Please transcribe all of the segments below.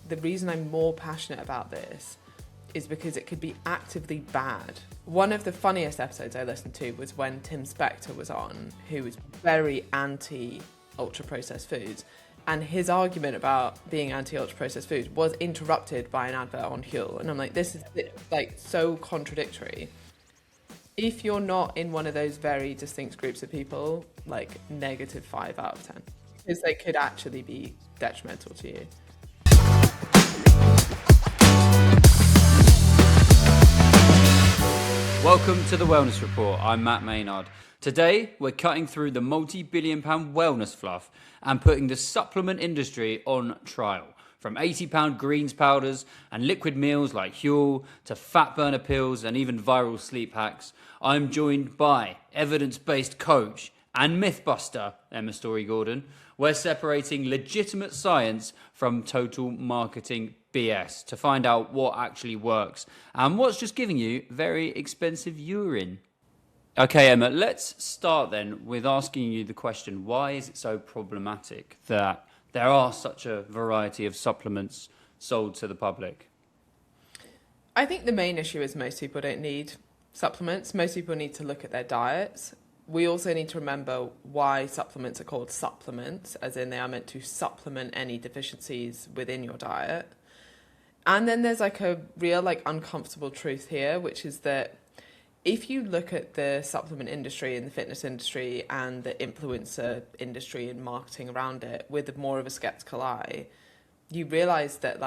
the reason I'm more passionate about this is because it could be actively bad. One of the funniest episodes I listened to was when Tim Spector was on, who was very anti ultra-processed foods. And his argument about being anti-ultra-processed foods was interrupted by an advert on Huel. And I'm like, this is like so contradictory. If you're not in one of those very distinct groups of people, like -5 out of 10, because they could actually be detrimental to you. Welcome to the Wellness Report. I'm Matt Maynard. Today, we're cutting through the multi-billion-pound wellness fluff and putting the supplement industry on trial. From £80 greens powders and liquid meals like Huel to fat burner pills and even viral sleep hacks, I'm joined by evidence-based coach and mythbuster Emma Storey-Gordon. We're separating legitimate science from total marketing BS to find out what actually works and what's just giving you very expensive urine. Okay, Emma, let's start then with asking you the question, why is it so problematic that there are such a variety of supplements sold to the public? I think the main issue is most people don't need supplements. Most people need to look at their diets. We also need to remember why supplements are called supplements, as in they are meant to supplement any deficiencies within your diet. And then there's like a real uncomfortable truth here, which is that if you look at the supplement industry and the fitness industry and the influencer industry and marketing around it with more of a skeptical eye, you realize that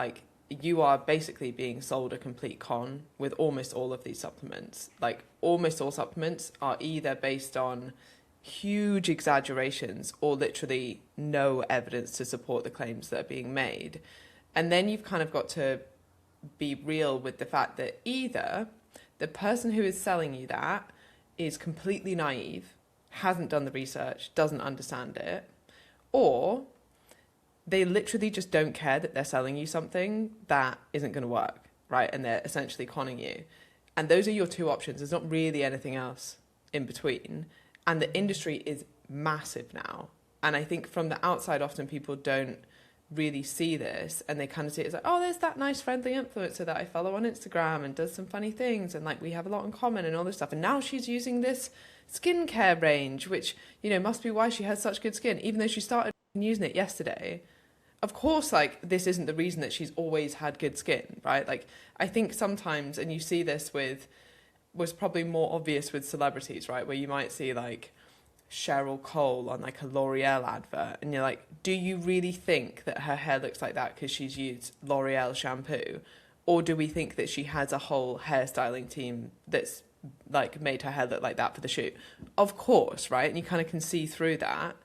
you are basically being sold a complete con with almost all of these supplements. Like almost all supplements are either based on huge exaggerations or literally no evidence to support the claims that are being made. And then you've kind of got to be real with the fact that either the person who is selling you that is completely naive, hasn't done the research, doesn't understand it, or they literally just don't care that they're selling you something that isn't going to work, right? And they're essentially conning you. And those are your two options. There's not really anything else in between. And the industry is massive now. And I think from the outside, often people don't really see this, and they kind of see it as like, oh, there's that nice friendly influencer that I follow on Instagram and does some funny things, and we have a lot in common and all this stuff, and now she's using this skincare range, which must be why she has such good skin, even though she started using it yesterday. Of course, this isn't the reason that she's always had good skin, right? I think sometimes, and you see this was probably more obvious with celebrities, right, where you might see Cheryl Cole on a L'Oreal advert, and you're like, do you really think that her hair looks like that because she's used L'Oreal shampoo, or do we think that she has a whole hairstyling team that's made her hair look like that for the shoot? Of course, right? And you kind of can see through that,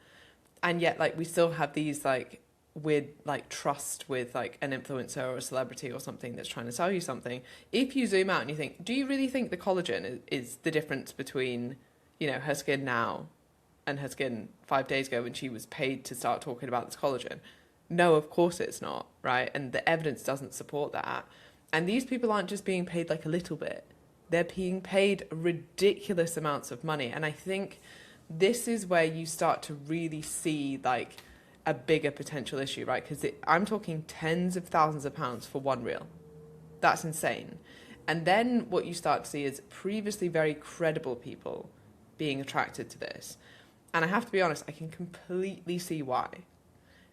and yet we still have these weird trust with an influencer or a celebrity or something that's trying to sell you something. If you zoom out and you think, do you really think the collagen is the difference between her skin now and her skin 5 days ago when she was paid to start talking about this collagen? No, of course it's not, right? And the evidence doesn't support that. And these people aren't just being paid a little bit. They're being paid ridiculous amounts of money. And I think this is where you start to really see a bigger potential issue, right? Because I'm talking tens of thousands of pounds for one reel. That's insane. And then what you start to see is previously very credible people being attracted to this. And I have to be honest, I can completely see why.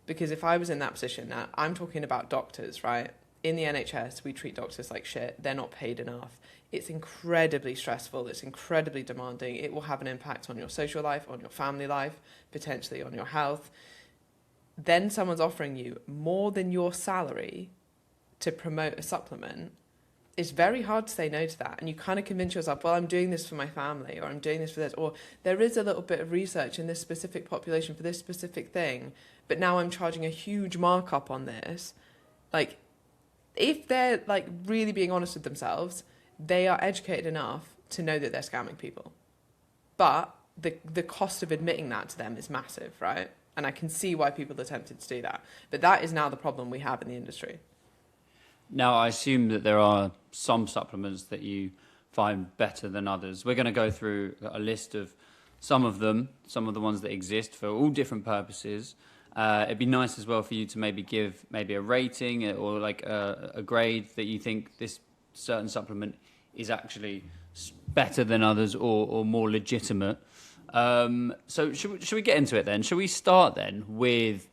Because if I was in that position, now I'm talking about doctors, right? In the NHS, we treat doctors like shit. They're not paid enough. It's incredibly stressful. It's incredibly demanding. It will have an impact on your social life, on your family life, potentially on your health. Then someone's offering you more than your salary to promote a supplement. It's very hard to say no to that. And you kind of convince yourself, well, I'm doing this for my family, or I'm doing this for this, or there is a little bit of research in this specific population for this specific thing, but now I'm charging a huge markup on this. If they're really being honest with themselves, they are educated enough to know that they're scamming people. But the cost of admitting that to them is massive, right? And I can see why people are tempted to do that. But that is now the problem we have in the industry. Now, I assume that there are some supplements that you find better than others. We're going to go through a list of some of them, some of the ones that exist for all different purposes, It'd be nice as well for you to maybe give maybe a rating or like a grade that you think this certain supplement is actually better than others or more legitimate. So should we get into it then? Should we start then with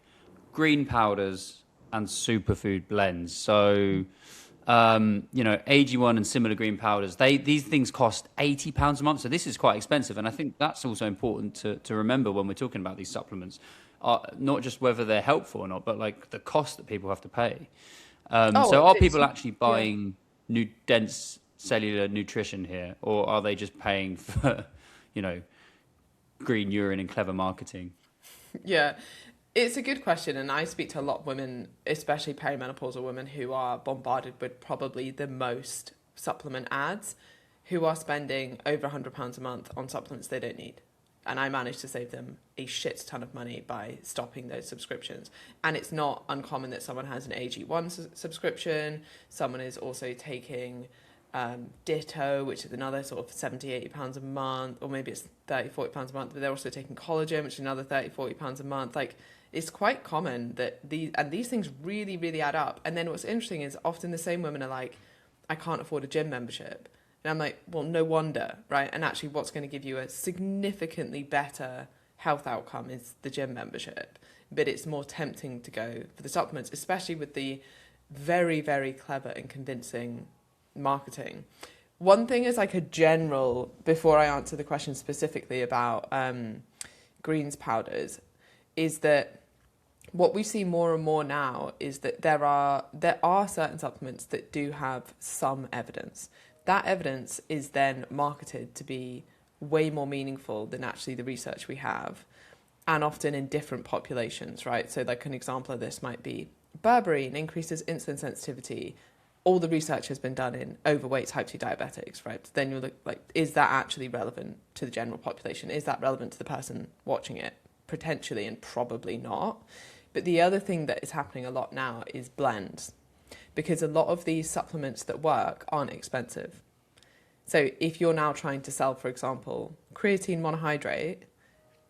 green powders and superfood blends? So, AG1 and similar green powders, these things cost £80 a month. So this is quite expensive. And I think that's also important to remember when we're talking about these supplements, not just whether they're helpful or not, but like the cost that people have to pay. So are people actually buying dense cellular nutrition here, or are they just paying for, green urine and clever marketing? Yeah, it's a good question. And I speak to a lot of women, especially perimenopausal women, who are bombarded with probably the most supplement ads, who are spending over £100 a month on supplements they don't need. And I managed to save them a shit ton of money by stopping those subscriptions. And it's not uncommon that someone has an AG1 subscription. Someone is also taking Ditto, which is another sort of £70-80 a month, or maybe it's £30-40 a month, but they're also taking collagen, which is another £30-40 a month. Like, it's quite common that these things really, really add up. And then what's interesting is often the same women are like, I can't afford a gym membership. And I'm like, well, no wonder, right? And actually what's going to give you a significantly better health outcome is the gym membership. But it's more tempting to go for the supplements, especially with the very, very clever and convincing marketing. One thing is like a general, before I answer the question specifically about greens powders, is that what we see more and more now is that there are certain supplements that do have some evidence. That evidence is then marketed to be way more meaningful than actually the research we have, and often in different populations, right? So like an example of this might be berberine increases insulin sensitivity. All the research has been done in overweight type 2 diabetics, right? Then you'll look like, is that actually relevant to the general population? Is that relevant to the person watching it? Potentially, and probably not. But the other thing that is happening a lot now is blends, because a lot of these supplements that work aren't expensive. So if you're now trying to sell, for example, creatine monohydrate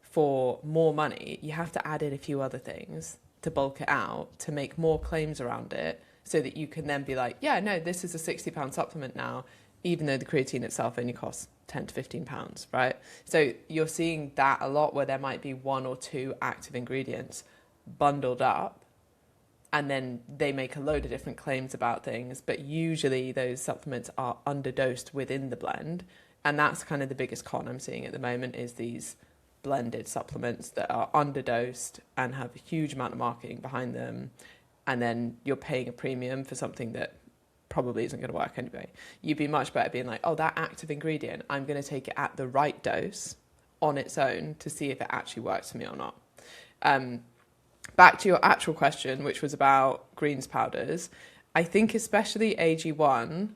for more money, you have to add in a few other things to bulk it out, to make more claims around it, so that you can then be like, yeah, no, this is a £60 supplement now, even though the creatine itself only costs £10 to £15, right? So you're seeing that a lot, where there might be one or two active ingredients bundled up, and then they make a load of different claims about things, but usually those supplements are underdosed within the blend. And that's kind of the biggest con I'm seeing at the moment, is these blended supplements that are underdosed and have a huge amount of marketing behind them. And then you're paying a premium for something that probably isn't going to work anyway. You'd be much better being like, oh, that active ingredient, I'm going to take it at the right dose on its own to see if it actually works for me or not. Back to your actual question, which was about greens powders. I think especially AG1,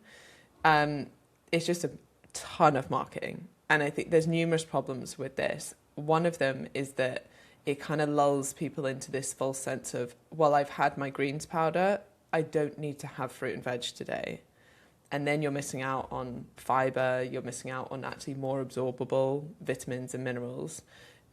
it's just a ton of marketing. And I think there's numerous problems with this. One of them is that it kind of lulls people into this false sense of, well, I've had my greens powder, I don't need to have fruit and veg today. And then you're missing out on fibre, you're missing out on actually more absorbable vitamins and minerals.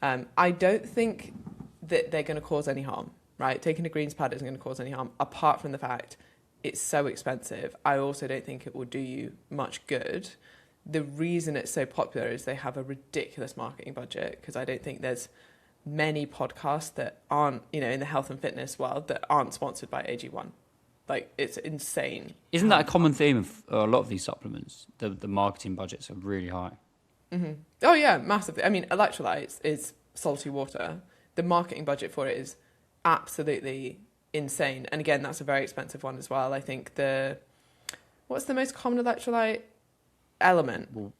I don't think that they're going to cause any harm, right? Taking a greens powder isn't going to cause any harm, apart from the fact it's so expensive. I also don't think it will do you much good. The reason it's so popular is they have a ridiculous marketing budget, because I don't think there's many podcasts that aren't, in the health and fitness world, that aren't sponsored by AG1. Like, it's insane. Isn't that a common theme of a lot of these supplements? The marketing budgets are really high. Mm-hmm. Oh yeah, massively. I mean, electrolytes is salty water. The marketing budget for it is absolutely insane. And again, that's a very expensive one as well. I think what's the most common electrolyte? Element. Well,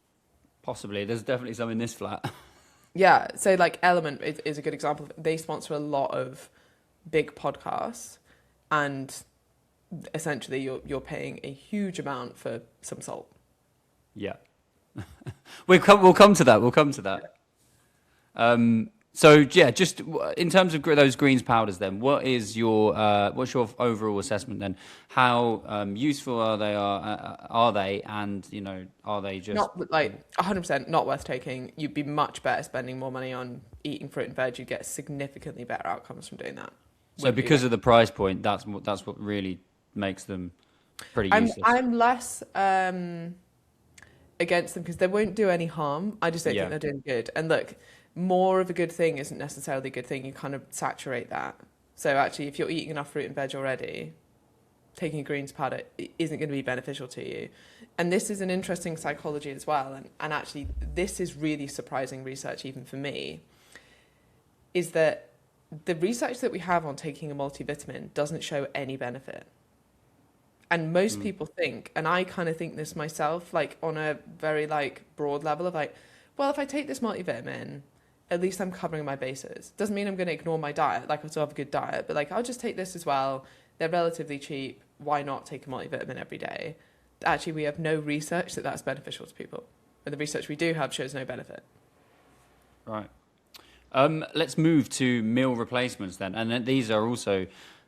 possibly. There's definitely some in this flat. Yeah, so like Element is a good example. They sponsor a lot of big podcasts, and essentially you're paying a huge amount for some salt. Yeah. We'll come to that. So yeah, just in terms of those greens powders, then what's your overall assessment then? How useful are they, and are they just Not like 100% not worth taking. You'd be much better spending more money on eating fruit and veg. You'd get significantly better outcomes from doing that. so because of the price point? That's what really makes them pretty useless. I'm less against them because they won't do any harm. I just don't think they're doing good. And look, more of a good thing isn't necessarily a good thing. You kind of saturate that. So actually, if you're eating enough fruit and veg already, taking a greens powder isn't going to be beneficial to you. And this is an interesting psychology as well. And actually, this is really surprising research, even for me, is that the research that we have on taking a multivitamin doesn't show any benefit. And most people think, and I kind of think this myself, like on a very like broad level of like, well, if I take this multivitamin, at least I'm covering my bases. Doesn't mean I'm going to ignore my diet. Like I still have a good diet, but like I'll just take this as well. They're relatively cheap. Why not take a multivitamin every day? Actually, we have no research that that's beneficial to people. But the research we do have shows no benefit. Right. Let's move to meal replacements then. And then these are also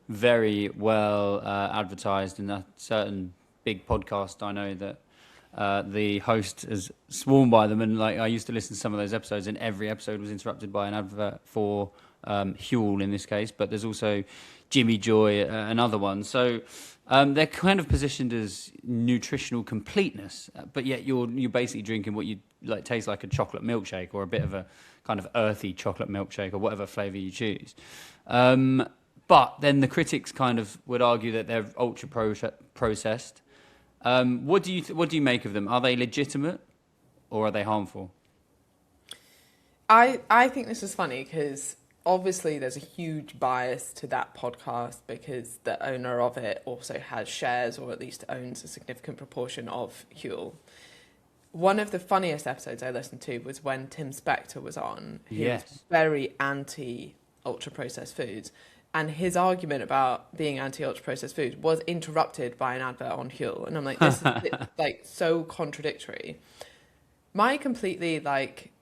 very well advertised in a certain big podcast. I know that the host has sworn by them, and like I used to listen to some of those episodes, and every episode was interrupted by an advert for Huel in this case, but there's also Jimmy Joy, another one. So they're kind of positioned as nutritional completeness, but yet you're basically drinking what you like tastes like a chocolate milkshake or a bit of a kind of earthy chocolate milkshake or whatever flavour you choose. But then the critics kind of would argue that they're ultra processed. What do you make of them? Are they legitimate or are they harmful? I think this is funny because obviously there's a huge bias to that podcast because the owner of it also has shares or at least owns a significant proportion of Huel. One of the funniest episodes I listened to was when Tim Spector was on. He was very anti ultra processed foods. And his argument about being anti-ultra processed food was interrupted by an advert on Huel. And I'm like, this is like so contradictory. My completely like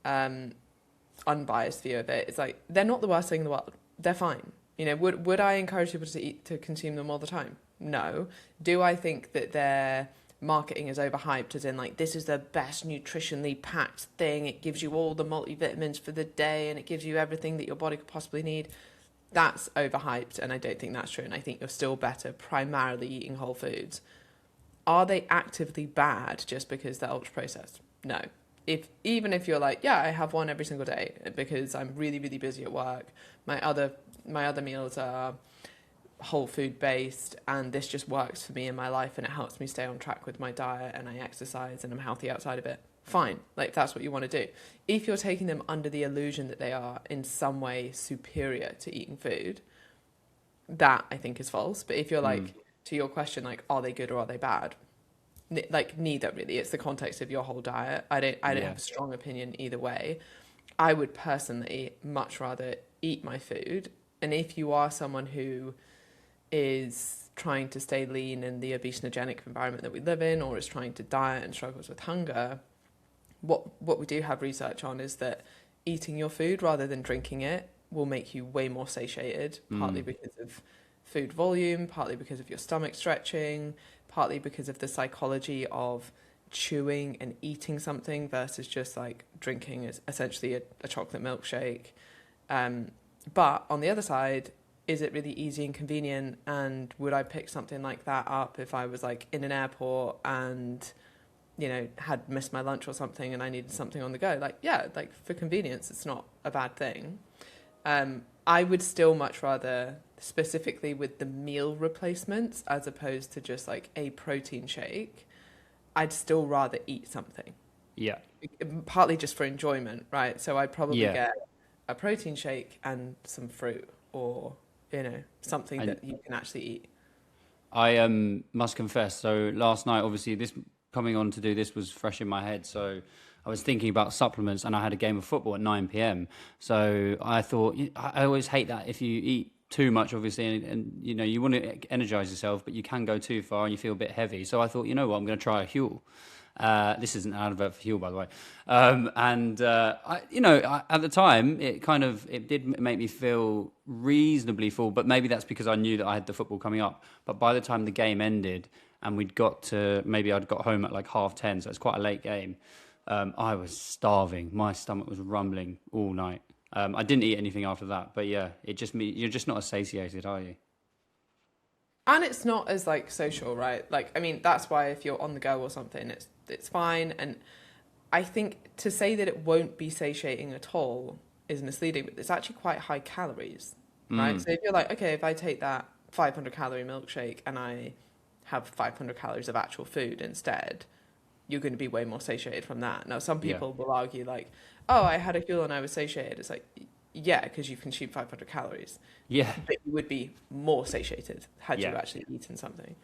unbiased view of it is like, they're not the worst thing in the world. They're fine. Would I encourage people to consume them all the time? No. Do I think that their marketing is overhyped as in like, this is the best nutritionally packed thing. It gives you all the multivitamins for the day and it gives you everything that your body could possibly need. That's overhyped, and I don't think that's true. And I think you're still better primarily eating whole foods. Are they actively bad just because they're ultra processed? No. Even if you're like, yeah, I have one every single day because I'm really, really busy at work. My other meals are whole food based, and this just works for me in my life, and it helps me stay on track with my diet, and I exercise, and I'm healthy outside of it. Fine, like if that's what you want to do. If you're taking them under the illusion that they are in some way superior to eating food, that I think is false. But if you're like, to your question, like, are they good or are they bad? Like neither really. It's the context of your whole diet. I don't have a strong opinion either way. I would personally much rather eat my food. And if you are someone who is trying to stay lean in the obesogenic environment that we live in, or is trying to diet and struggles with hunger, what we do have research on is that eating your food rather than drinking it will make you way more satiated, partly because of food volume, partly because of your stomach stretching, partly because of the psychology of chewing and eating something versus just like drinking essentially a chocolate milkshake. But on the other side, is it really easy and convenient? And would I pick something like that up if I was like in an airport and had missed my lunch or something and I needed something on the go? Like, yeah, like for convenience, it's not a bad thing. I would still much rather, specifically with the meal replacements, as opposed to just like a protein shake, I'd still rather eat something. Yeah. Partly just for enjoyment, right? So I'd probably get a protein shake and some fruit or, something that you can actually eat. I must confess, so last night, obviously, this coming on to do this was fresh in my head, so I was thinking about supplements, and I had a game of football at 9 p.m. So I thought, I always hate that if you eat too much, obviously, and you know, you want to energize yourself, but you can go too far and you feel a bit heavy. So I thought, you know what, I'm going to try a Huel. This isn't an advert for Huel, by the way. At the time, it did make me feel reasonably full, but maybe that's because I knew that I had the football coming up. But by the time the game ended and I'd got home at like 10:30, so it's quite a late game. I was starving. My stomach was rumbling all night. I didn't eat anything after that, but yeah, you're just not as satiated, are you? And it's not as like social, right? Like, I mean, that's why if you're on the go or something, it's fine. And I think to say that it won't be satiating at all is misleading, but it's actually quite high calories, right? So if you're like, okay, if I take that 500 calorie milkshake and I have 500 calories of actual food instead, you're going to be way more satiated from that. Now, some people will argue like, oh, I had a Huel and I was satiated. It's like, yeah, because you've consumed 500 calories. Yeah. But you would be more satiated had you actually eaten something.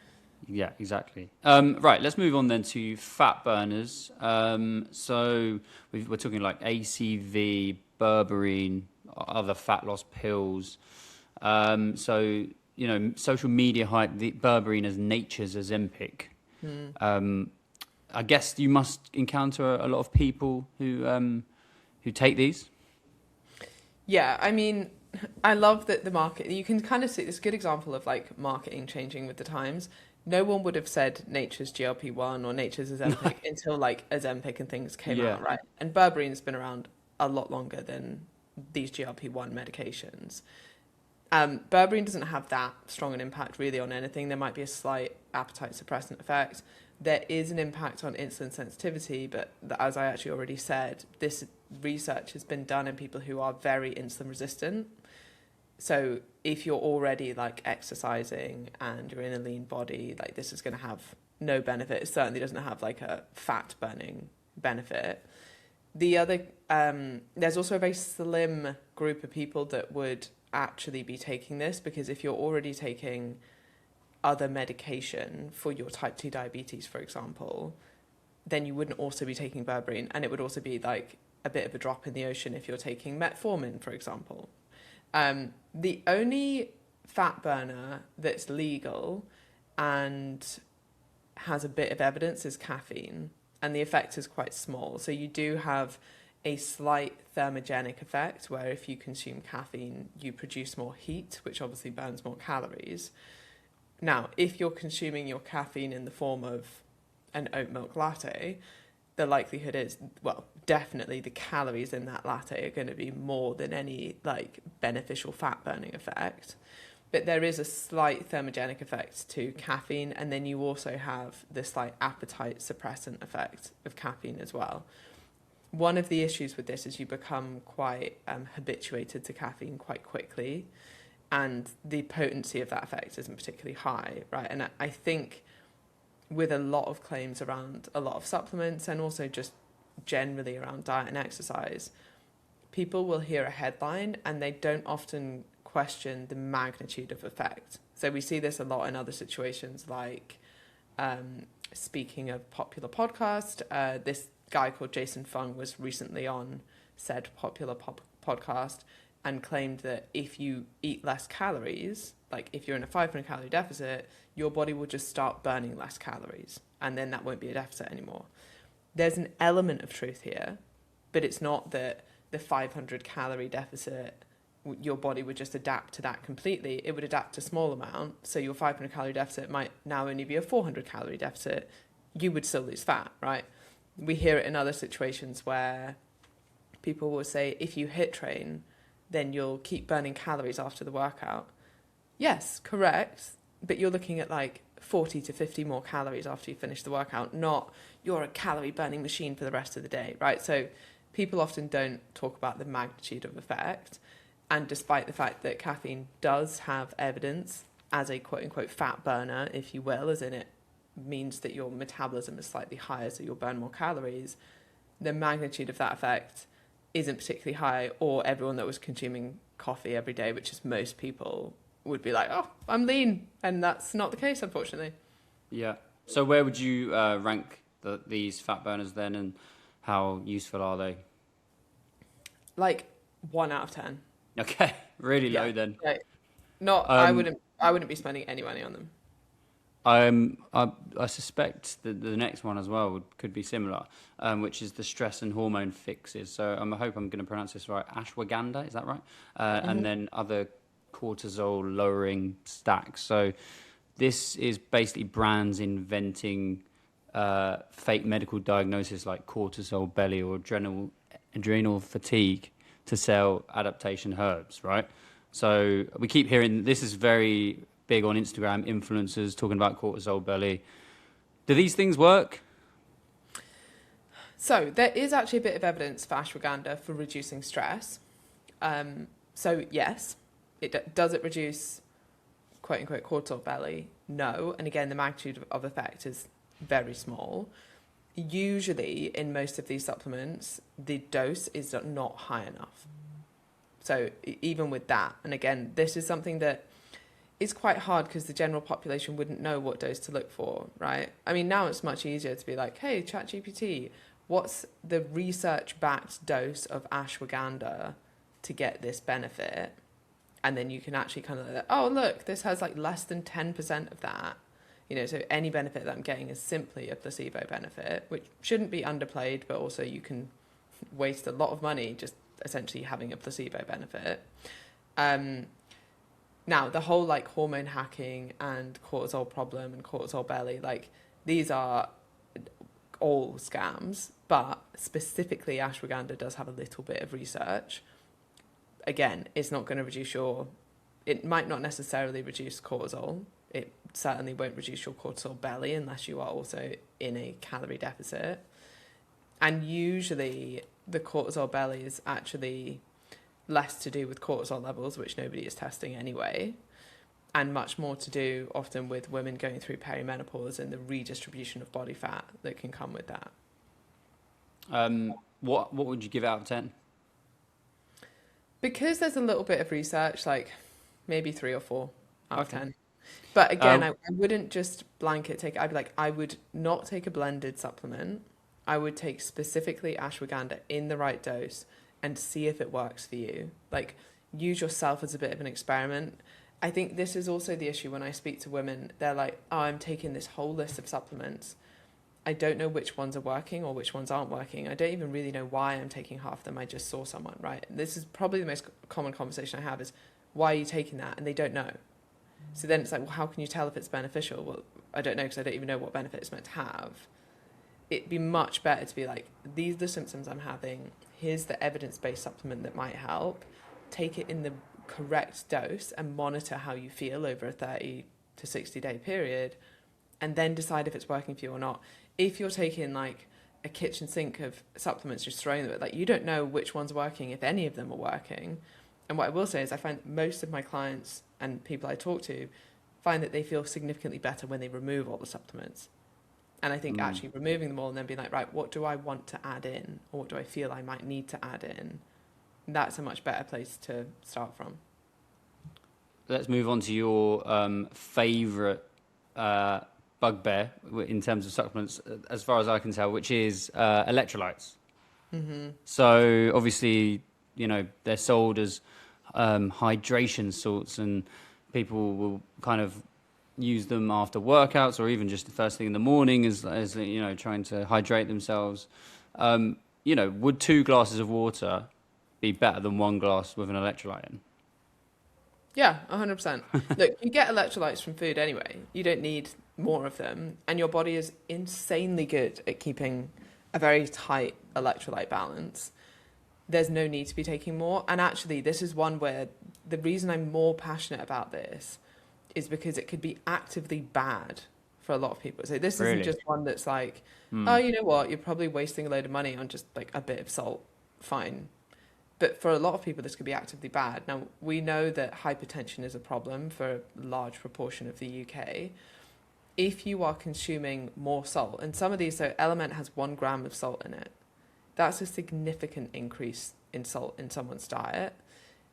Yeah, exactly. Right, let's move on then to fat burners. So we're talking like ACV, berberine, other fat loss pills. So, you know, social media hype the berberine as nature's Ozempic. I guess you must encounter a lot of people who take these. Yeah, I mean, I love that the market, you can kind of see this good example of like marketing changing with the times. No one would have said nature's GLP-1 or nature's Ozempic until like Ozempic and things came out, right? And Berberine's been around a lot longer than these GLP-1 medications. Berberine doesn't have that strong an impact really on anything. There might be a slight appetite suppressant effect. There is an impact on insulin sensitivity, but as I actually already said, this research has been done in people who are very insulin resistant. So if you're already like exercising and you're in a lean body, like this is going to have no benefit. It certainly doesn't have like a fat burning benefit. The other, there's also a very slim group of people that would actually be taking this, because if you're already taking other medication for your type 2 diabetes, for example, then you wouldn't also be taking berberine, and it would also be like a bit of a drop in the ocean if you're taking metformin, for example. The only fat burner that's legal and has a bit of evidence is caffeine, and the effect is quite small. So you do have a slight thermogenic effect where if you consume caffeine, you produce more heat, which obviously burns more calories. Now, if you're consuming your caffeine in the form of an oat milk latte, the likelihood is, well, definitely the calories in that latte are going to be more than any like beneficial fat burning effect. But there is a slight thermogenic effect to caffeine, and then you also have the slight appetite suppressant effect of caffeine as well. One of the issues with this is you become quite habituated to caffeine quite quickly, and the potency of that effect isn't particularly high, right? And I think with a lot of claims around a lot of supplements and also just generally around diet and exercise, people will hear a headline and they don't often question the magnitude of effect. So we see this a lot in other situations, like speaking of popular podcast, this guy called Jason Fung was recently on said popular podcast and claimed that if you eat less calories, like if you're in a 500 calorie deficit, your body will just start burning less calories, and then that won't be a deficit anymore. There's an element of truth here, but it's not that the 500 calorie deficit, your body would just adapt to that completely. It would adapt to a small amount. So your 500 calorie deficit might now only be a 400 calorie deficit. You would still lose fat, right? We hear it in other situations where people will say, if you HIIT train, then you'll keep burning calories after the workout. Yes, correct. But you're looking at like 40 to 50 more calories after you finish the workout, not you're a calorie burning machine for the rest of the day, right? So people often don't talk about the magnitude of effect. And despite the fact that caffeine does have evidence as a quote unquote fat burner, if you will, as in it means that your metabolism is slightly higher, so you'll burn more calories, the magnitude of that effect isn't particularly high, or everyone that was consuming coffee every day, which is most people, would be like, oh, I'm lean. And that's not the case, unfortunately. Yeah. So where would you rank these fat burners then, and how useful are they? Like 1 out of 10. Okay, really low then. Like, Not, Um, I wouldn't be spending any money on them. I suspect that the next one as well could be similar, which is the stress and hormone fixes. So I hope I'm going to pronounce this right. Ashwagandha, is that right? And then other cortisol lowering stacks. So this is basically brands inventing fake medical diagnosis like cortisol belly or adrenal fatigue to sell adaptation herbs, right? So we keep hearing this is very big on Instagram, influencers talking about cortisol belly. Do these things work? So there is actually a bit of evidence for ashwagandha for reducing stress. So yes, does it reduce quote unquote cortisol belly? No. And again, the magnitude of effect is very small. Usually in most of these supplements, the dose is not high enough. So even with that, and again, this is something that is quite hard because the general population wouldn't know what dose to look for, right? I mean, now it's much easier to be like, hey, ChatGPT, what's the research-backed dose of ashwagandha to get this benefit? And then you can actually kind of like, oh, look, this has like less than 10% of that. You know, so any benefit that I'm getting is simply a placebo benefit, which shouldn't be underplayed, but also you can waste a lot of money just essentially having a placebo benefit. Now, the whole like hormone hacking and cortisol problem and cortisol belly, like these are all scams, but specifically ashwagandha does have a little bit of research. Again, it's not going to it might not necessarily reduce cortisol. It certainly won't reduce your cortisol belly unless you are also in a calorie deficit. And usually the cortisol belly is actually less to do with cortisol levels, which nobody is testing anyway, and much more to do often with women going through perimenopause and the redistribution of body fat that can come with that. What would you give out of 10? Because there's a little bit of research, like maybe 3 or 4 out of 10. But again, I wouldn't just blanket take it. I'd be like, I would not take a blended supplement. I would take specifically ashwagandha in the right dose and see if it works for you. Like, use yourself as a bit of an experiment. I think this is also the issue when I speak to women. They're like, oh, I'm taking this whole list of supplements. I don't know which ones are working or which ones aren't working. I don't even really know why I'm taking half of them. I just saw someone, right? This is probably the most common conversation I have is, why are you taking that? And they don't know. So then it's like, well, how can you tell if it's beneficial? Well, I don't know because I don't even know what benefit it's meant to have. It'd be much better to be like, these are the symptoms I'm having. Here's the evidence-based supplement that might help. Take it in the correct dose and monitor how you feel over a 30 to 60-day period, and then decide if it's working for you or not. If you're taking like a kitchen sink of supplements, just throwing them, like you don't know which one's working, if any of them are working. And what I will say is I find most of my clients and people I talk to find that they feel significantly better when they remove all the supplements. And I think actually removing them all and then being like, right, what do I want to add in? Or what do I feel I might need to add in? That's a much better place to start from. Let's move on to your favourite bugbear in terms of supplements, as far as I can tell, which is electrolytes. Mm-hmm. So obviously, you know, they're sold as hydration salts, and people will kind of use them after workouts or even just the first thing in the morning as you know, trying to hydrate themselves. You know, would 2 glasses of water be better than 1 glass with an electrolyte in? Yeah, 100%. Look, you get electrolytes from food anyway. You don't need more of them. And your body is insanely good at keeping a very tight electrolyte balance. There's no need to be taking more. And actually, this is one where the reason I'm more passionate about this is because it could be actively bad for a lot of people. So this isn't just one that's like, oh, you know what, you're probably wasting a load of money on just like a bit of salt. Fine. But for a lot of people, this could be actively bad. Now, we know that hypertension is a problem for a large proportion of the UK. If you are consuming more salt, and some of these, so Element has 1 gram of salt in it, that's a significant increase in salt in someone's diet.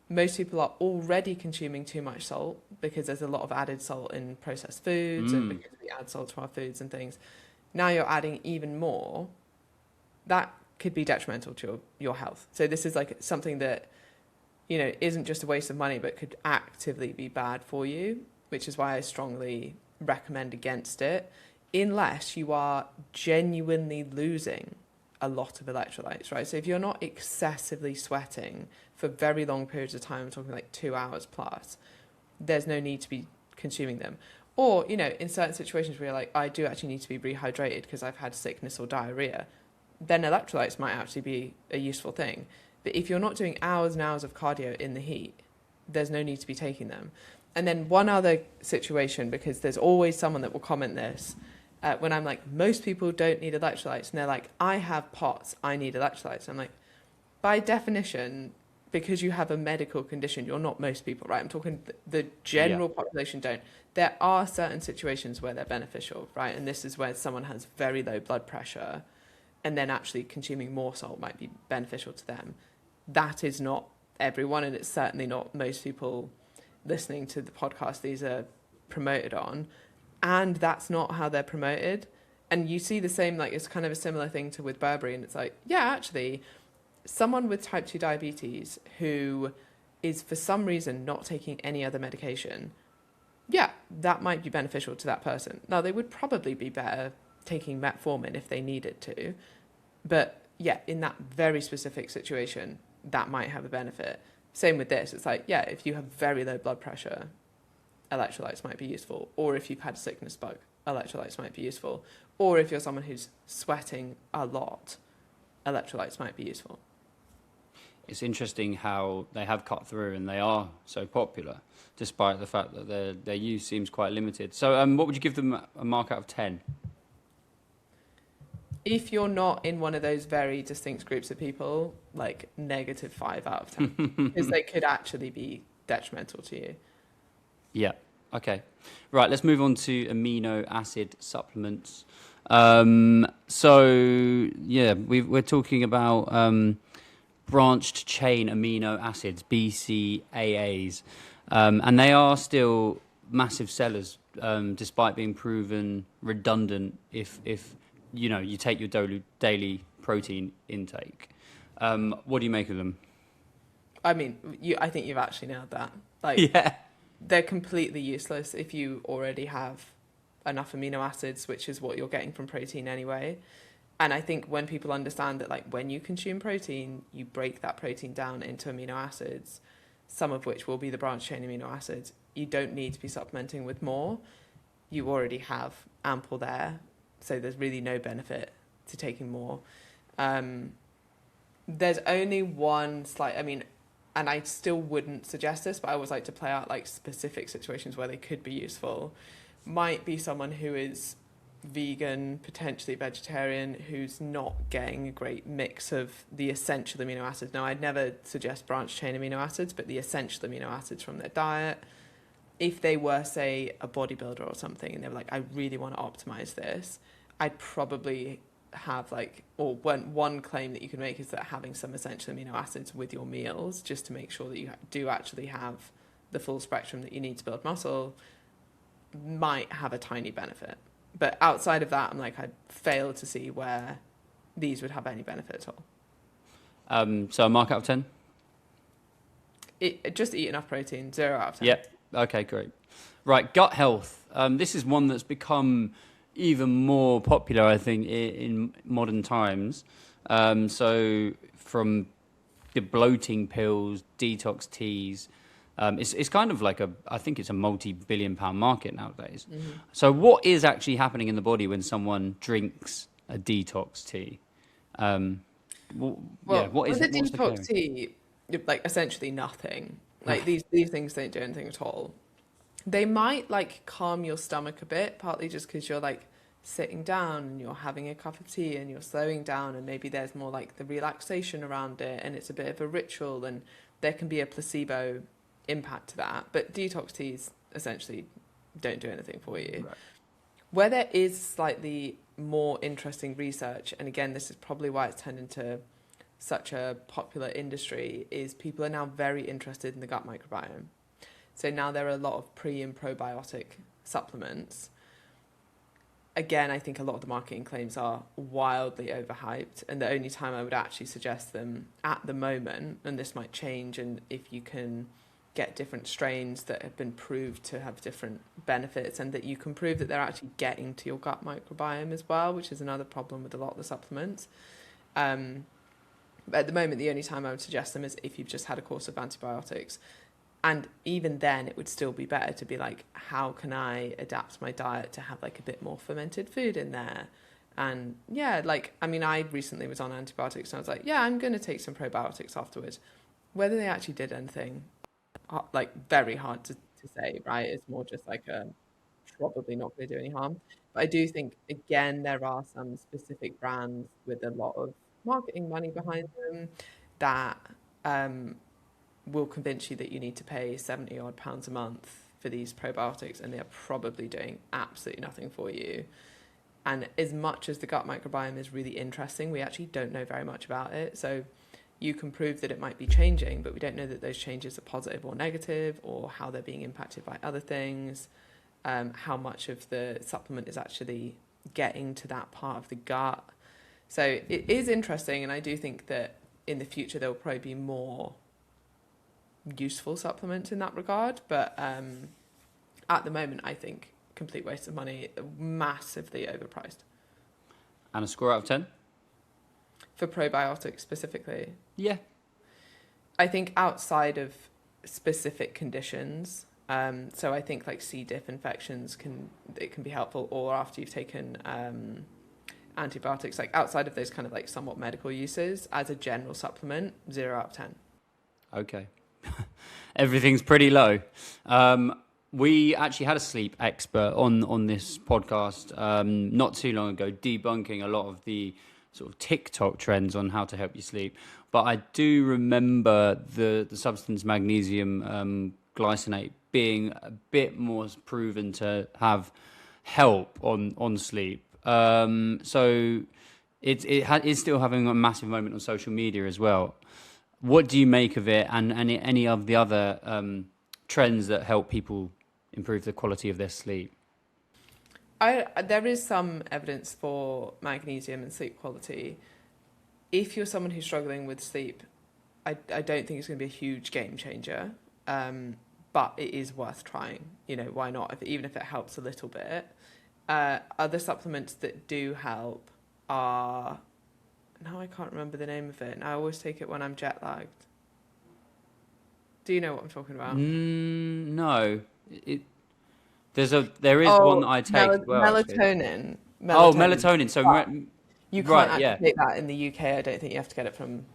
Most people are already consuming too much salt because there's a lot of added salt in processed foods and because we add salt to our foods and things. Now you're adding even more. That could be detrimental to your health. So this is like something that, isn't just a waste of money, but could actively be bad for you, which is why I strongly recommend against it, unless you are genuinely losing a lot of electrolytes, right? So if you're not excessively sweating for very long periods of time, I'm talking like 2 hours plus, there's no need to be consuming them. Or, in certain situations where you're like, I do actually need to be rehydrated because I've had sickness or diarrhea, then electrolytes might actually be a useful thing. But if you're not doing hours and hours of cardio in the heat, there's no need to be taking them. And then one other situation, because there's always someone that will comment this, when I'm like, most people don't need electrolytes, and they're like, I have POTS, I need electrolytes. I'm like, by definition, because you have a medical condition, you're not most people, right? I'm talking the general population don't. There are certain situations where they're beneficial, right? And this is where someone has very low blood pressure, and then actually consuming more salt might be beneficial to them. That is not everyone, and it's certainly not most people listening to the podcast these are promoted on. And that's not how they're promoted. And you see the same, like, it's kind of a similar thing to with Berberine. It's like, yeah, actually, someone with type 2 diabetes who is for some reason not taking any other medication, yeah, that might be beneficial to that person. Now, they would probably be better taking metformin if they needed to. But yeah, in that very specific situation, that might have a benefit. Same with this. It's like, yeah, if you have very low blood pressure, electrolytes might be useful. Or if you've had a sickness bug, electrolytes might be useful. Or if you're someone who's sweating a lot, electrolytes might be useful. It's interesting how they have cut through and they are so popular, despite the fact that their use seems quite limited. So what would you give them a mark out of 10? If you're not in one of those very distinct groups of people, like -5 out of 10, because they could actually be detrimental to you. Yeah. Okay. Right. Let's move on to amino acid supplements. We're talking about branched chain amino acids, BCAAs, and they are still massive sellers, despite being proven redundant if you take your daily protein intake. What do you make of them? I mean, I think you've actually nailed that. Yeah. They're completely useless if you already have enough amino acids, which is what you're getting from protein anyway. And I think when people understand that, like, when you consume protein, you break that protein down into amino acids, some of which will be the branched chain amino acids. You don't need to be supplementing with more. You already have ample there. So there's really no benefit to taking more. There's only one slight, and I still wouldn't suggest this, but I always like to play out like specific situations where they could be useful. Might be someone who is vegan, potentially vegetarian, who's not getting a great mix of the essential amino acids. Now, I'd never suggest branched chain amino acids, but the essential amino acids from their diet. If they were, say, a bodybuilder or something, and they were like, I really want to optimize this, I'd probably have one claim that you can make is that having some essential amino acids with your meals, just to make sure that you do actually have the full spectrum that you need to build muscle, might have a tiny benefit. But outside of that, I'd fail to see where these would have any benefit at all. So a mark out of 10? Just eat enough protein, 0 out of 10. Yep. Okay, great. Right, gut health. This is one that's become even more popular, I think, in modern times. So from the bloating pills, detox teas, it's kind of like I think it's a multi-billion-pound market nowadays. Mm-hmm. So what is actually happening in the body when someone drinks a detox tea? What is it? With a detox tea, essentially nothing. These things don't do anything at all. They might calm your stomach a bit, partly just because you're sitting down and you're having a cup of tea and you're slowing down, and maybe there's more the relaxation around it, and it's a bit of a ritual, and there can be a placebo impact to that. But detox teas essentially don't do anything for you. Right. Where there is slightly more interesting research, and again, this is probably why it's turned into such a popular industry, is people are now very interested in the gut microbiome. So now there are a lot of pre and probiotic supplements. again, I think a lot of the marketing claims are wildly overhyped, and the only time I would actually suggest them at the moment, and this might change, and if you can get different strains that have been proved to have different benefits, and that you can prove that they're actually getting to your gut microbiome as well, which is another problem with a lot of the supplements. But at the moment, the only time I would suggest them is if you've just had a course of antibiotics. And even then, it would still be better to be like, how can I adapt my diet to have like a bit more fermented food in there? And yeah, like, I mean, I recently was on antibiotics and I was like, yeah, I'm going to take some probiotics afterwards. Whether they actually did anything, like, very hard to say, right? It's more just like probably not going to do any harm. But I do think, again, there are some specific brands with a lot of marketing money behind them that will convince you that you need to pay 70 odd pounds a month for these probiotics, and they're probably doing absolutely nothing for you. And as much as the gut microbiome is really interesting, we actually don't know very much about it. So you can prove that it might be changing, but we don't know that those changes are positive or negative, or how they're being impacted by other things, how much of the supplement is actually getting to that part of the gut. So it is interesting, and I do think that in the future there will probably be more useful supplements in that regard. But at the moment, I think complete waste of money, massively overpriced. And a score out of 10? For probiotics specifically? Yeah. I think outside of specific conditions, so I think like C. diff infections can be helpful, or after you've taken antibiotics, like outside of those kind of like somewhat medical uses, as a general supplement, 0 out of 10. Okay. Everything's pretty low. We actually had a sleep expert on this podcast not too long ago, debunking a lot of the sort of TikTok trends on how to help you sleep. But I do remember the substance magnesium glycinate being a bit more proven to have help on sleep. So it's still having a massive moment on social media as well. What do you make of it, and any of the other trends that help people improve the quality of their sleep? There is some evidence for magnesium and sleep quality. If you're someone who's struggling with sleep, I don't think it's going to be a huge game changer, but it is worth trying. You know, why not? Even if it helps a little bit. Other supplements that do help are... Now I can't remember the name of it, and I always take it when I'm jet lagged. Do you know what I'm talking about? No. There is one that I take as well. Melatonin. Oh, melatonin. So you can't actually take that in the UK. I don't think you have to get it from...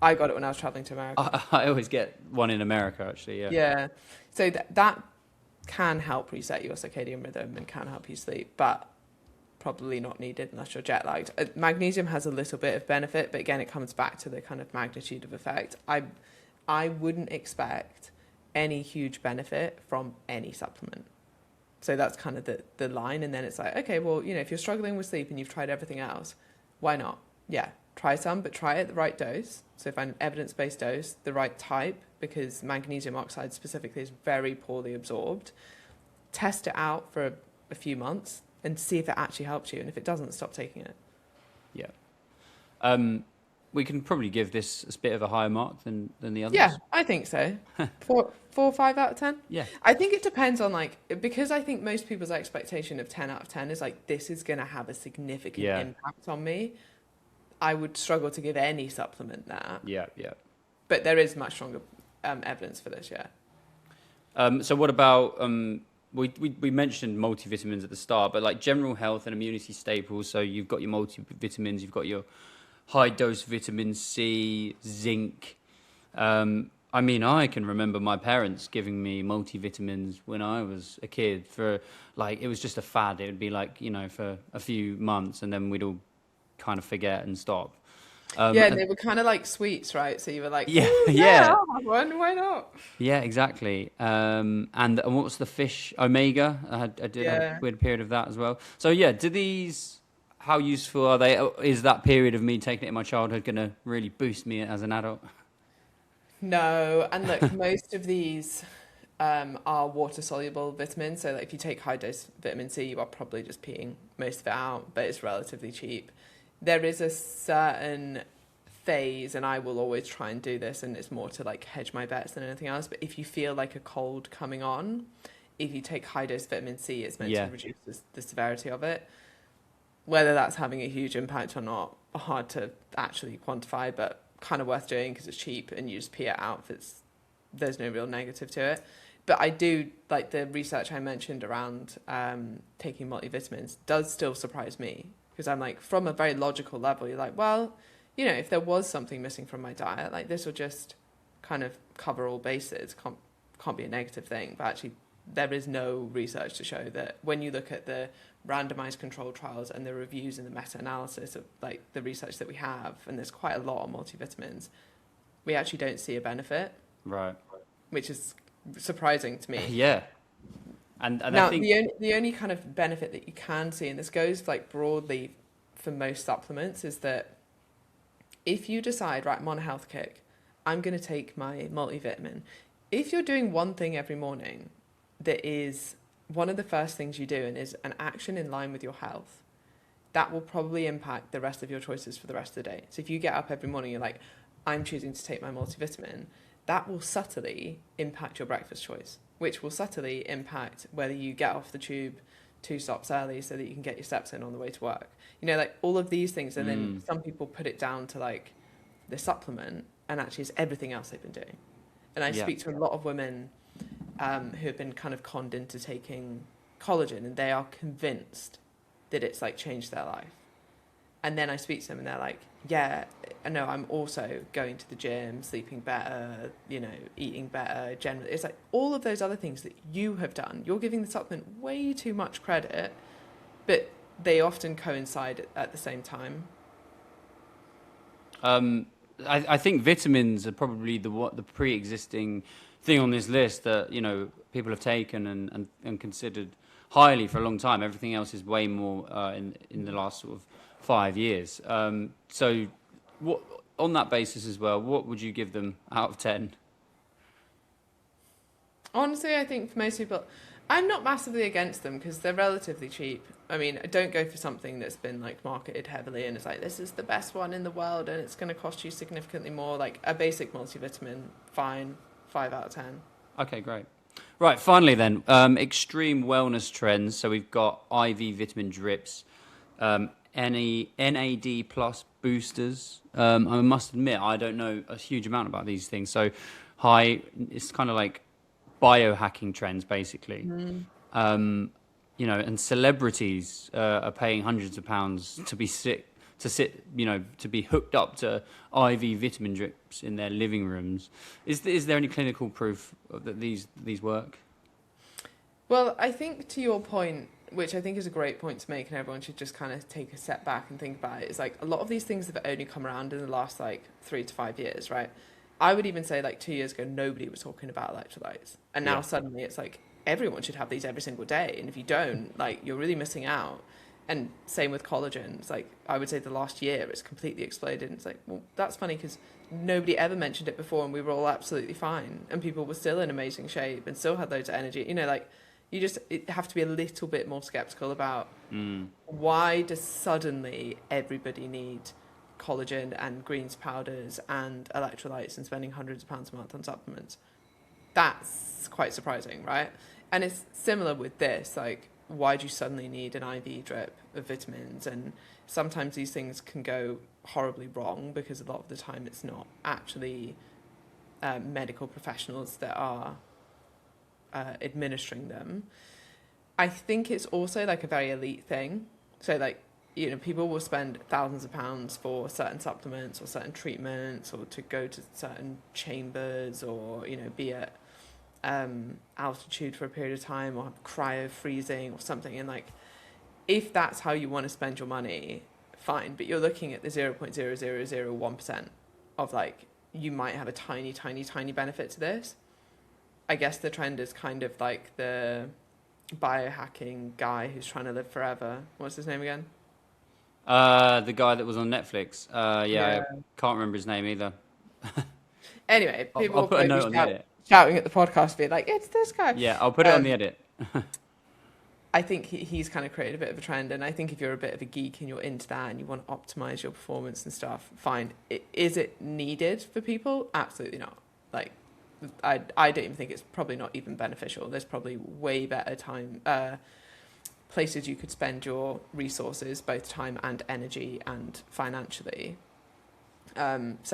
I got it when I was traveling to America. I always get one in America, actually, yeah. Yeah. So that can help reset your circadian rhythm and can help you sleep, but probably not needed unless you're jet lagged. Magnesium has a little bit of benefit, but again, it comes back to the kind of magnitude of effect. I wouldn't expect any huge benefit from any supplement. So that's kind of the line. And then it's like, okay, well, you know, if you're struggling with sleep and you've tried everything else, why not? Yeah, try some, but try it at the right dose. So find an evidence-based dose, the right type, because magnesium oxide specifically is very poorly absorbed. Test it out for a few months and see if it actually helps you. And if it doesn't, stop taking it. Yeah. We can probably give this a bit of a higher mark than the others. Yeah, I think so. 4 or 5 out of 10? Yeah. I think it depends on, like, because I think most people's expectation of 10 out of 10 is like, this is going to have a significant impact on me. I would struggle to give any supplement that. Yeah. But there is much stronger evidence for this, yeah. So what about... We mentioned multivitamins at the start, but like general health and immunity staples. So you've got your multivitamins, you've got your high dose vitamin C, zinc. I mean, I can remember my parents giving me multivitamins when I was a kid for like, it was just a fad. It would be like, you know, for a few months and then we'd all kind of forget and stop. They were kind of like sweets, right? So you were like, yeah, I'll have one, why not? Yeah, exactly. And what was the fish? Omega? I did have a weird period of that as well. So yeah, how useful are they? Is that period of me taking it in my childhood going to really boost me as an adult? No, and look, most of these are water-soluble vitamins. So like if you take high-dose vitamin C, you are probably just peeing most of it out, but it's relatively cheap. There is a certain phase, and I will always try and do this, and it's more to like hedge my bets than anything else, but if you feel like a cold coming on, if you take high-dose vitamin C, it's meant to reduce the severity of it. Whether that's having a huge impact or not, hard to actually quantify, but kind of worth doing because it's cheap and you just pee it out if there's no real negative to it. But I do, like the research I mentioned around taking multivitamins does still surprise me, because I'm like, from a very logical level, you're like, well, you know, if there was something missing from my diet, like this will just kind of cover all bases, can't be a negative thing. But actually, there is no research to show that when you look at the randomized controlled trials and the reviews and the meta-analysis of like the research that we have, and there's quite a lot on multivitamins, we actually don't see a benefit. Right. Which is surprising to me. Yeah. And now, I think the only kind of benefit that you can see, and this goes like broadly for most supplements, is that if you decide, right, I'm on a health kick, I'm going to take my multivitamin. If you're doing one thing every morning that is one of the first things you do and is an action in line with your health, that will probably impact the rest of your choices for the rest of the day. So if you get up every morning, you're like, I'm choosing to take my multivitamin, that will subtly impact your breakfast choice, which will subtly impact whether you get off the tube 2 stops early so that you can get your steps in on the way to work. You know, like all of these things. And then some people put it down to like the supplement, and actually it's everything else they've been doing. And I speak to a lot of women who have been kind of conned into taking collagen, and they are convinced that it's like changed their life. And then I speak to them and they're like, yeah, I know, I'm also going to the gym, sleeping better, you know, eating better, generally. It's like all of those other things that you have done. You're giving the supplement way too much credit, but they often coincide at the same time. I think vitamins are probably the pre-existing thing on this list that, you know, people have taken and considered highly for a long time. Everything else is way more in the last sort of 5 years. So what, on that basis as well, what would you give them out of 10? Honestly, I think for most people, I'm not massively against them because they're relatively cheap. I mean, I don't go for something that's been like marketed heavily and it's like, this is the best one in the world and it's going to cost you significantly more. Like a basic multivitamin, fine, 5 out of 10. Okay, great. Right, finally then, extreme wellness trends. So we've got IV vitamin drips, NAD plus boosters. I must admit, I don't know a huge amount about these things. So it's kind of like biohacking trends, basically. You know, and celebrities are paying hundreds of pounds to be to be hooked up to IV vitamin drips in their living rooms. Is there any clinical proof that these work? Well, I think to your point, which I think is a great point to make, and everyone should just kind of take a step back and think about it, is like a lot of these things have only come around in the last like 3 to 5 years, right? I would even say like 2 years ago, nobody was talking about electrolytes. And now suddenly it's like everyone should have these every single day. And if you don't, like you're really missing out. And same with collagen. It's like, I would say the last year it's completely exploded. And it's like, well, that's funny because nobody ever mentioned it before and we were all absolutely fine. And people were still in amazing shape and still had loads of energy. You know, like you just have to be a little bit more skeptical about why does suddenly everybody need collagen and greens powders and electrolytes and spending hundreds of pounds a month on supplements. That's quite surprising, right? And it's similar with this, like, why do you suddenly need an IV drip of vitamins? And sometimes these things can go horribly wrong because a lot of the time it's not actually medical professionals that are administering them. I think it's also like a very elite thing. So like, you know, people will spend thousands of pounds for certain supplements or certain treatments or to go to certain chambers or, you know, be at altitude for a period of time or have cryo freezing or something. And like, if that's how you want to spend your money, fine. But you're looking at the 0.0001% of like, you might have a tiny, tiny, tiny benefit to this. I guess the trend is kind of like the biohacking guy who's trying to live forever. What's his name again? The guy that was on Netflix. I can't remember his name either. Anyway, people I'll put a note on the edit. shouting at the podcast, being like, "It's this guy." Yeah, I'll put it on the edit. I think he's kind of created a bit of a trend, and I think if you're a bit of a geek and you're into that and you want to optimize your performance and stuff, fine. Is it needed for people? Absolutely not. Like, I don't even think it's probably not even beneficial. There's probably way better places you could spend your resources, both time and energy and financially. It's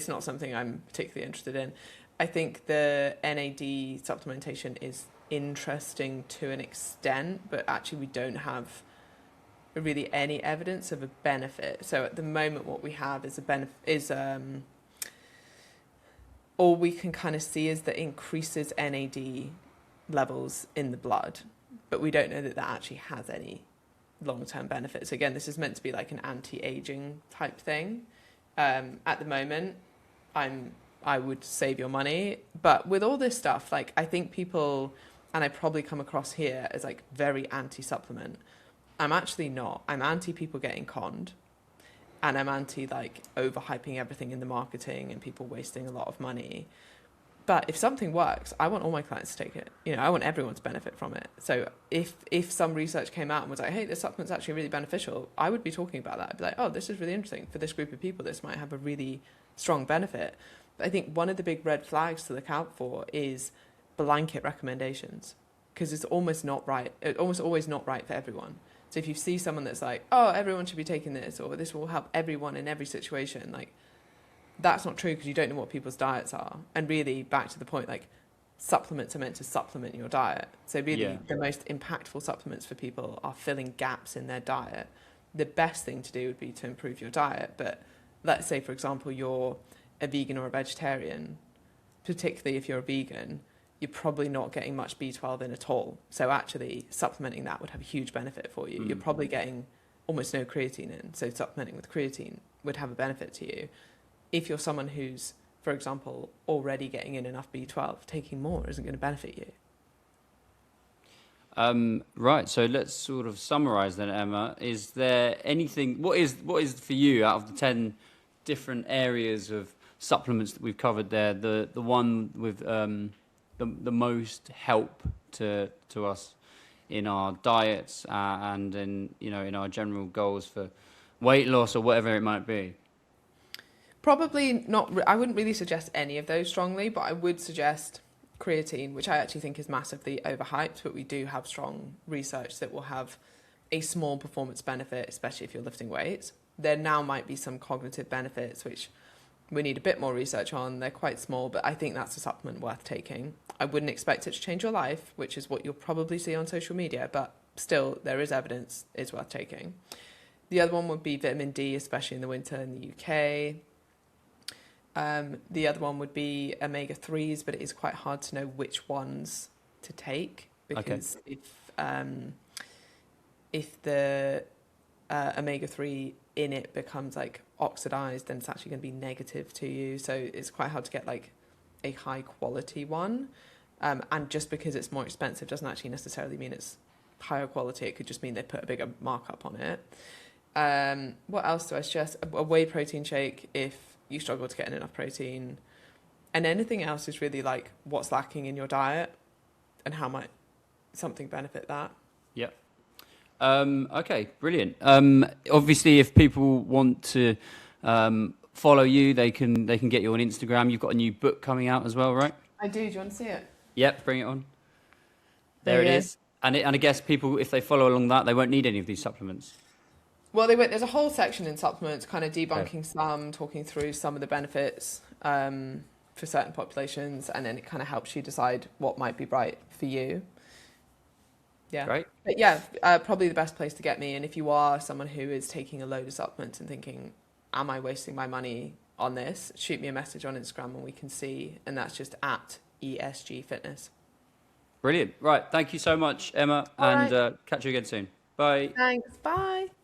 not something I'm particularly interested in. I think the NAD supplementation is interesting to an extent, but actually we don't have really any evidence of a benefit. So at the moment, what we have is all we can kind of see is that increases NAD levels in the blood, but we don't know that actually has any long-term benefits. Again, this is meant to be like an anti-aging type thing. At the moment, I would save your money, but with all this stuff, like, I think people, and I probably come across here as like very anti-supplement. I'm actually not. I'm anti people getting conned, and I'm anti like overhyping everything in the marketing and people wasting a lot of money. But if something works, I want all my clients to take it. You know, I want everyone to benefit from it. So if some research came out and was like, hey, this supplement's actually really beneficial, I would be talking about that. I'd be like, oh, this is really interesting. For this group of people, this might have a really strong benefit. But I think one of the big red flags to look out for is blanket recommendations, because it's almost always not right for everyone. So if you see someone that's like, oh, everyone should be taking this, or this will help everyone in every situation, like, that's not true, because you don't know what people's diets are. And really, back to the point, like, supplements are meant to supplement your diet. So really, the most impactful supplements for people are filling gaps in their diet. The best thing to do would be to improve your diet. But let's say, for example, you're a vegan or a vegetarian, particularly if you're a vegan, you're probably not getting much B12 in at all. So actually, supplementing that would have a huge benefit for you. You're probably getting almost no creatine in. So supplementing with creatine would have a benefit to you. If you're someone who's, for example, already getting in enough B12, taking more isn't going to benefit you. Right, so let's sort of summarize then, Emma. Is there anything, what is for you, out of the 10 different areas of supplements that we've covered there, the one with the most help to us in our diets and in our general goals for weight loss or whatever it might be? Probably not. I wouldn't really suggest any of those strongly, but I would suggest creatine, which I actually think is massively overhyped, but we do have strong research that will have a small performance benefit, especially if you're lifting weights. There now might be some cognitive benefits, which we need a bit more research on. They're quite small, but I think that's a supplement worth taking. I wouldn't expect it to change your life, which is what you'll probably see on social media, but still, there is evidence it's worth taking. The other one would be vitamin D, especially in the winter in the UK. The other one would be omega-3s, but it is quite hard to know which ones to take, because if the omega-3 in it becomes like oxidized, then it's actually going to be negative to you. So it's quite hard to get like a high quality one. And just because it's more expensive doesn't actually necessarily mean it's higher quality. It could just mean they put a bigger markup on it. What else do I suggest? A whey protein shake if you struggle to get in enough protein. And anything else is really like what's lacking in your diet and how might something benefit that. Yep. Okay, brilliant. Obviously, if people want to follow you, they can get you on Instagram. You've got a new book coming out as well, right? I do. Do you want to see it? Yep, bring it on. There it is. And I guess people, if they follow along that, they won't need any of these supplements. Well, there's a whole section in supplements, kind of debunking some, talking through some of the benefits for certain populations, and then it kind of helps you decide what might be right for you. Yeah. Great. But yeah, probably the best place to get me. And if you are someone who is taking a load of supplements and thinking, am I wasting my money on this? Shoot me a message on Instagram and we can see. And that's just at ESG Fitness. Brilliant. Right. Thank you so much, Emma. All and catch you again soon. Bye. Thanks. Bye.